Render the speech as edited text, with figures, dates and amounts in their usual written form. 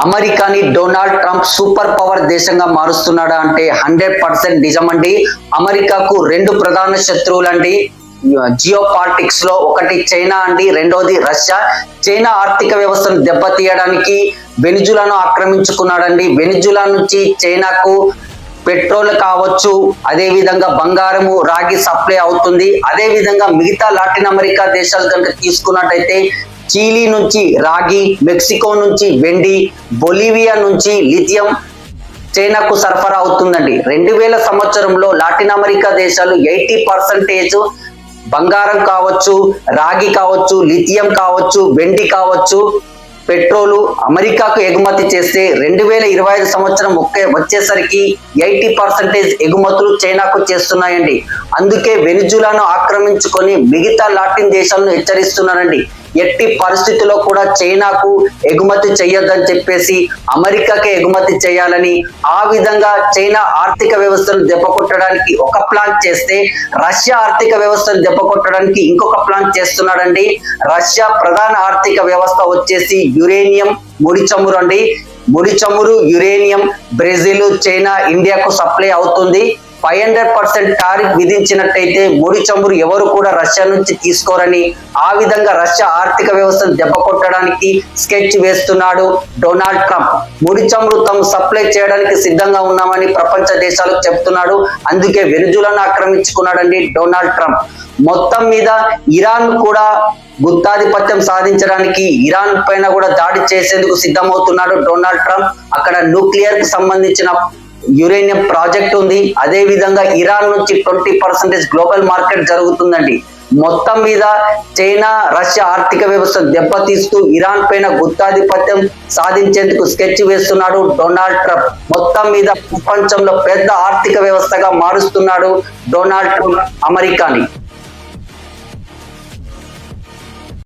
అమెరికాని Donald Trump super power దేశంగా మారుస్తున్నాడా అంటే 100% నిజమండి. అమెరికాకు రెండు ప్రధాన శత్రువులండి జియో పాలిటిక్స్ లో. ఒకటి చైనా అండి, రెండోది రష్యా. చైనా ఆర్థిక వ్యవస్థను దెబ్బతీయడానికి వెనిజులాను ఆక్రమించుకున్నాడండి. వెనిజులా నుంచి చైనాకు పెట్రోల్ కావచ్చు, అదే విధంగా బంగారము, రాగి సప్లై అవుతుంది. అదే విధంగా మిగతా లాటిన్ అమెరికా దేశాలు కనుక తీసుకున్నట్టయితే చిలీ నుంచి రాగి, మెక్సికో నుంచి వెండి, బొలివియా నుంచి లిథియం చైనాకు సరఫరా అవుతుందండి. 2000 సంవత్సరంలో లాటిన్ అమెరికా దేశాలు 80% బంగారం కావచ్చు, రాగి కావచ్చు, లిథియం కావచ్చు, వెండి కావచ్చు, పెట్రోలు అమెరికాకు ఎగుమతి చేస్తే 2025 సంవత్సరం వచ్చేసరికి 80% ఎగుమతులు చైనాకు చేస్తున్నాయండి. అందుకే వెనిజులాను ఆక్రమించుకొని మిగతా లాటిన్ దేశాలను హెచ్చరిస్తున్నారండి. ఎట్టి పరిస్థితుల్లో కూడా చైనాకు ఎగుమతి చేయొద్దని చెప్పేసి అమెరికాకే ఎగుమతి చేయాలని, ఆ విధంగా చైనా ఆర్థిక వ్యవస్థను దెబ్బకొట్టడానికి ఒక ప్లాన్ చేస్తే రష్యా ఆర్థిక వ్యవస్థను దెబ్బకొట్టడానికి ఇంకొక ప్లాన్ చేస్తున్నాడండి. రష్యా ప్రధాన ఆర్థిక వ్యవస్థ వచ్చేసి యురేనియం, ముడి చమురు అండి. ముడి చమురు, యురేనియం బ్రెజిల్, చైనా, ఇండియాకు సప్లై అవుతుంది. 500% టారిఫ్ విధించినట్టయితే ముడి చమురు ఎవరు కూడా రష్యా నుంచి తీసుకోరని, ఆ విధంగా రష్యా ఆర్థిక వ్యవస్థను దెబ్బకొట్టడానికి స్కెచ్ వేస్తున్నాడు డొనాల్డ్ ట్రంప్. ముడి చమురు తాము సప్లై చేయడానికి సిద్ధంగా ఉన్నామని ప్రపంచ దేశాలకు చెప్తున్నాడు. అందుకే వెనిజులాను ఆక్రమించుకున్నాడండి డొనాల్డ్ ట్రంప్. మొత్తం మీద ఇరాన్ కూడా గుత్తాధిపత్యం సాధించడానికి ఇరాన్ పైన కూడా దాడి చేసేందుకు సిద్ధమవుతున్నాడు డొనాల్డ్ ట్రంప్. అక్కడ న్యూక్లియర్ కి సంబంధించిన యురేనియం ప్రాజెక్ట్ ఉంది. అదే విధంగా ఇరాన్ నుంచి 20% గ్లోబల్ మార్కెట్ జరుగుతుందండి. మొత్తం మీద చైనా, రష్యా ఆర్థిక వ్యవస్థను దెబ్బతీస్తూ ఇరాన్ పైన గుత్తాధిపత్యం సాధించేందుకు స్కెచ్ వేస్తున్నాడు డొనాల్డ్ ట్రంప్. మొత్తం మీద ప్రపంచంలో పెద్ద ఆర్థిక వ్యవస్థగా మారుస్తున్నాడు డొనాల్డ్ ట్రంప్ అమెరికాని.